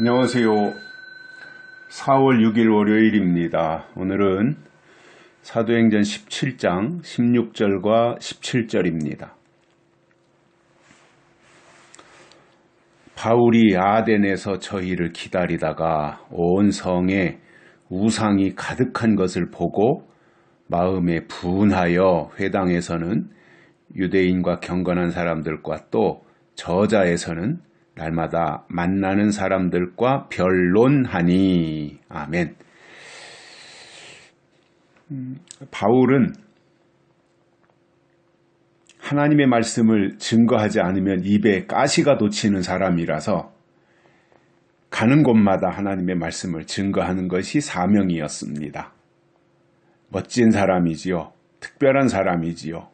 안녕하세요. 4월 6일 월요일입니다. 오늘은 사도행전 17장 16절과 17절입니다. 바울이 아덴에서 저희를 기다리다가 온 성에 우상이 가득한 것을 보고 마음에 분하여 회당에서는 유대인과 경건한 사람들과 또 저자에서는 날마다 만나는 사람들과 변론하니. 아멘. 바울은 하나님의 말씀을 증거하지 않으면 입에 가시가 돋치는 사람이라서 가는 곳마다 하나님의 말씀을 증거하는 것이 사명이었습니다. 멋진 사람이지요. 특별한 사람이지요.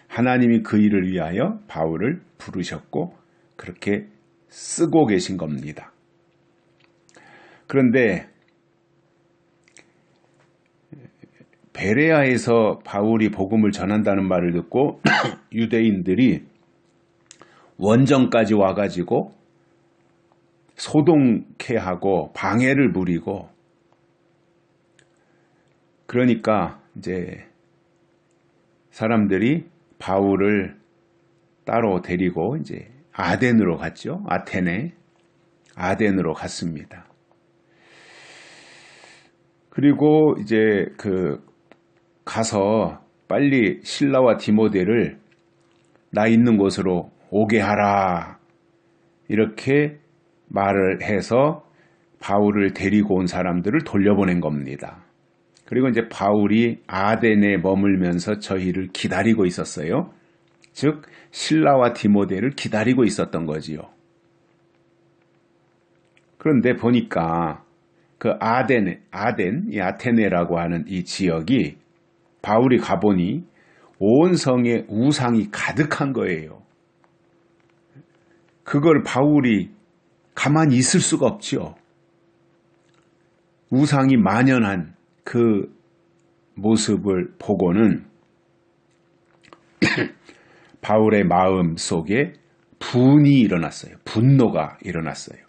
하나님이 그 일을 위하여 바울을 부르셨고 그렇게 쓰고 계신 겁니다. 그런데 베레아에서 바울이 복음을 전한다는 말을 듣고 유대인들이 원정까지 와가지고 소동케하고 방해를 부리고, 그러니까 이제 사람들이 바울을 따로 데리고 이제 아덴으로 갔죠. 아덴으로 갔습니다. 그리고 이제 가서 빨리 실라와 디모데를 나 있는 곳으로 오게 하라, 이렇게 말을 해서 바울을 데리고 온 사람들을 돌려보낸 겁니다. 그리고 이제 바울이 아덴에 머물면서 저희를 기다리고 있었어요. 즉 실라와 디모데를 기다리고 있었던 거지요. 그런데 보니까 그 이 아테네라고 하는 이 지역이 바울이 가보니 온 성에 우상이 가득한 거예요. 그걸 바울이 가만히 있을 수가 없죠. 우상이 만연한 그 모습을 보고는 바울의 마음 속에 분이 일어났어요. 분노가 일어났어요.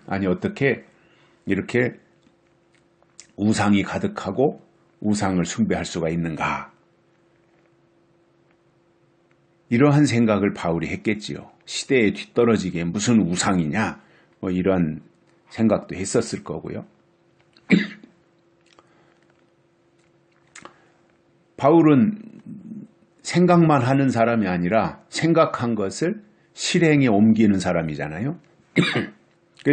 아니, 어떻게 이렇게 우상이 가득하고 우상을 숭배할 수가 있는가? 이러한 생각을 바울이 했겠지요. 시대에 뒤떨어지게 무슨 우상이냐? 이런 생각도 했었을 거고요. 바울은 생각만 하는 사람이 아니라 생각한 것을 실행에 옮기는 사람이잖아요.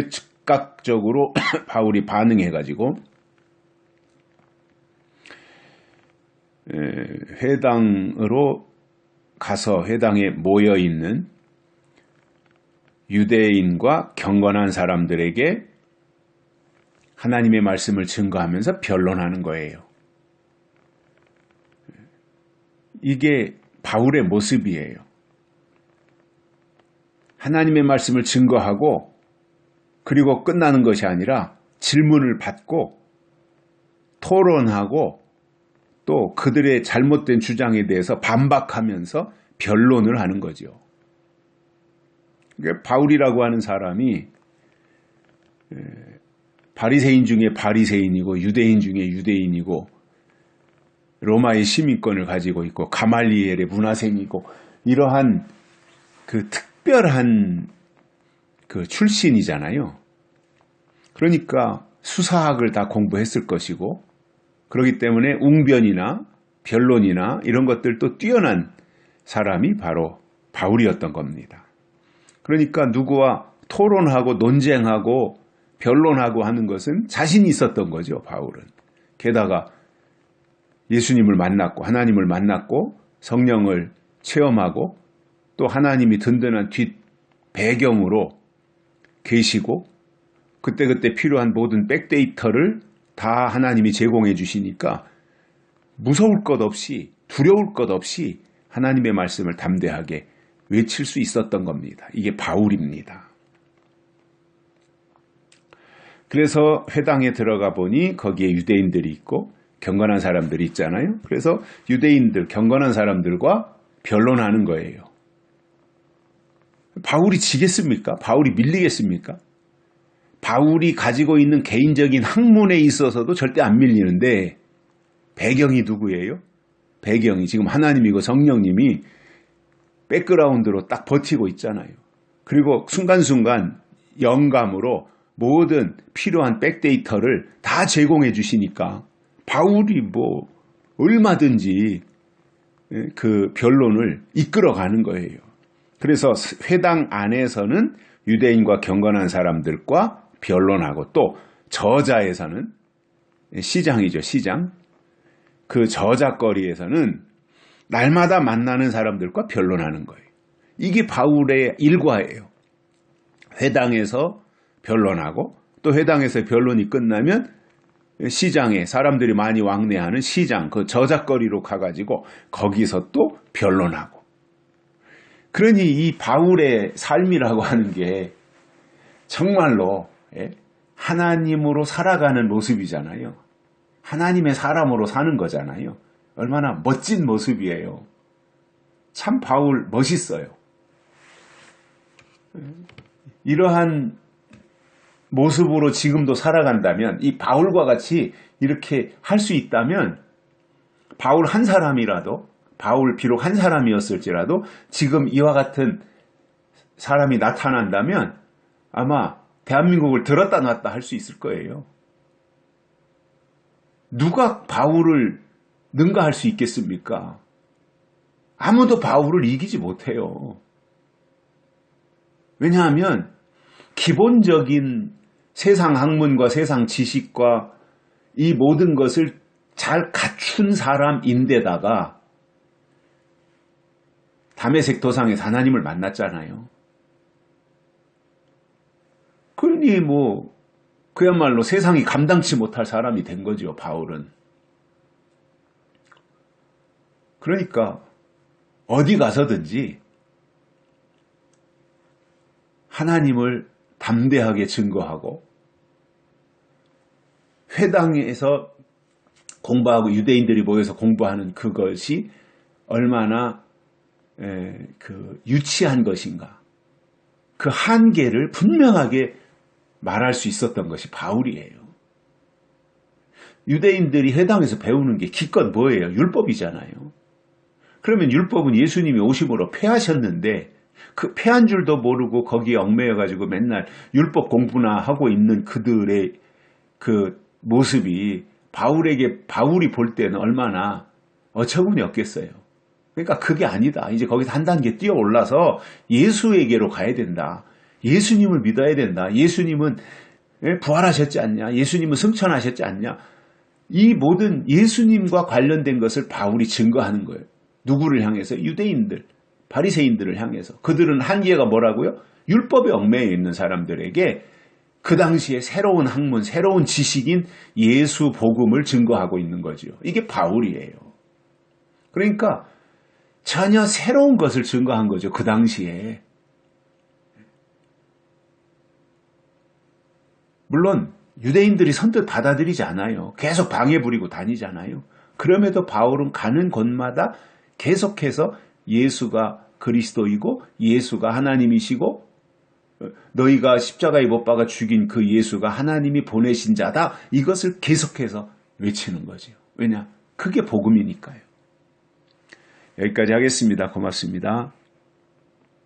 즉각적으로 바울이 반응해가지고 회당으로 가서 회당에 모여있는 유대인과 경건한 사람들에게 하나님의 말씀을 증거하면서 변론하는 거예요. 이게 바울의 모습이에요. 하나님의 말씀을 증거하고 그리고 끝나는 것이 아니라 질문을 받고 토론하고 또 그들의 잘못된 주장에 대해서 반박하면서 변론을 하는 거죠. 그러니까 바울이라고 하는 사람이 바리새인 중에 바리새인이고 유대인 중에 유대인이고 로마의 시민권을 가지고 있고 가말리엘의 문화생이고 이러한 그 특별한 그 출신이잖아요. 그러니까 수사학을 다 공부했을 것이고, 그렇기 때문에 웅변이나 변론이나 이런 것들도 뛰어난 사람이 바로 바울이었던 겁니다. 그러니까 누구와 토론하고 논쟁하고 변론하고 하는 것은 자신이 있었던 거죠, 바울은. 게다가 예수님을 만났고 하나님을 만났고 성령을 체험하고 또 하나님이 든든한 뒷 배경으로 계시고 그때그때 필요한 모든 백데이터를 다 하나님이 제공해 주시니까 무서울 것 없이 두려울 것 없이 하나님의 말씀을 담대하게 외칠 수 있었던 겁니다. 이게 바울입니다. 그래서 회당에 들어가 보니 거기에 유대인들이 있고 경건한 사람들이 있잖아요. 그래서 유대인들, 경건한 사람들과 변론하는 거예요. 바울이 지겠습니까? 바울이 밀리겠습니까? 바울이 가지고 있는 개인적인 학문에 있어서도 절대 안 밀리는데 배경이 누구예요? 배경이 지금 하나님이고 성령님이 백그라운드로 딱 버티고 있잖아요. 그리고 순간순간 영감으로 모든 필요한 백데이터를 다 제공해 주시니까 바울이 뭐 얼마든지 그 변론을 이끌어가는 거예요. 그래서 회당 안에서는 유대인과 경건한 사람들과 변론하고 또 저자에서는 시장이죠, 시장. 그 저작거리에서는 날마다 만나는 사람들과 변론하는 거예요. 이게 바울의 일과예요. 회당에서 변론하고 또 회당에서 변론이 끝나면 시장에 사람들이 많이 왕래하는 시장, 그 저작거리로 가가지고 거기서 또 변론하고. 그러니 이 바울의 삶이라고 하는 게 정말로 하나님으로 살아가는 모습이잖아요. 하나님의 사람으로 사는 거잖아요. 얼마나 멋진 모습이에요. 참 바울 멋있어요. 이러한 모습으로 지금도 살아간다면, 이 바울과 같이 이렇게 할 수 있다면 바울 한 사람이라도, 바울 비록 한 사람이었을지라도 지금 이와 같은 사람이 나타난다면 아마 대한민국을 들었다 놨다 할 수 있을 거예요. 누가 바울을 능가할 수 있겠습니까? 아무도 바울을 이기지 못해요. 왜냐하면 기본적인 세상 학문과 세상 지식과 이 모든 것을 잘 갖춘 사람인데다가 다메섹 도상에서 하나님을 만났잖아요. 그러니 뭐 그야말로 세상이 감당치 못할 사람이 된 거죠, 바울은. 그러니까 어디 가서든지 하나님을 담대하게 증거하고 회당에서 공부하고 유대인들이 모여서 공부하는 그것이 얼마나 유치한 것인가. 그 한계를 분명하게 말할 수 있었던 것이 바울이에요. 유대인들이 회당에서 배우는 게 기껏 뭐예요? 율법이잖아요. 그러면 율법은 예수님이 오심으로 폐하셨는데 그 폐한 줄도 모르고 거기에 얽매여가지고 맨날 율법 공부나 하고 있는 그들의 그 모습이 바울이 볼 때는 얼마나 어처구니 없겠어요. 그러니까 그게 아니다. 이제 거기서 한 단계 뛰어 올라서 예수에게로 가야 된다. 예수님을 믿어야 된다. 예수님은 부활하셨지 않냐? 예수님은 승천하셨지 않냐? 이 모든 예수님과 관련된 것을 바울이 증거하는 거예요. 누구를 향해서? 유대인들, 바리새인들을 향해서. 그들은 한계가 뭐라고요? 율법에 얽매여 있는 사람들에게 그 당시에 새로운 학문, 새로운 지식인 예수 복음을 증거하고 있는 거죠. 이게 바울이에요. 그러니까 전혀 새로운 것을 증거한 거죠. 그 당시에. 물론 유대인들이 선뜻 받아들이지 않아요. 계속 방해 부리고 다니잖아요. 그럼에도 바울은 가는 곳마다 계속해서 예수가 그리스도이고 예수가 하나님이시고 너희가 십자가에 못 박아 죽인 그 예수가 하나님이 보내신 자다. 이것을 계속해서 외치는 거죠. 왜냐? 그게 복음이니까요. 여기까지 하겠습니다. 고맙습니다.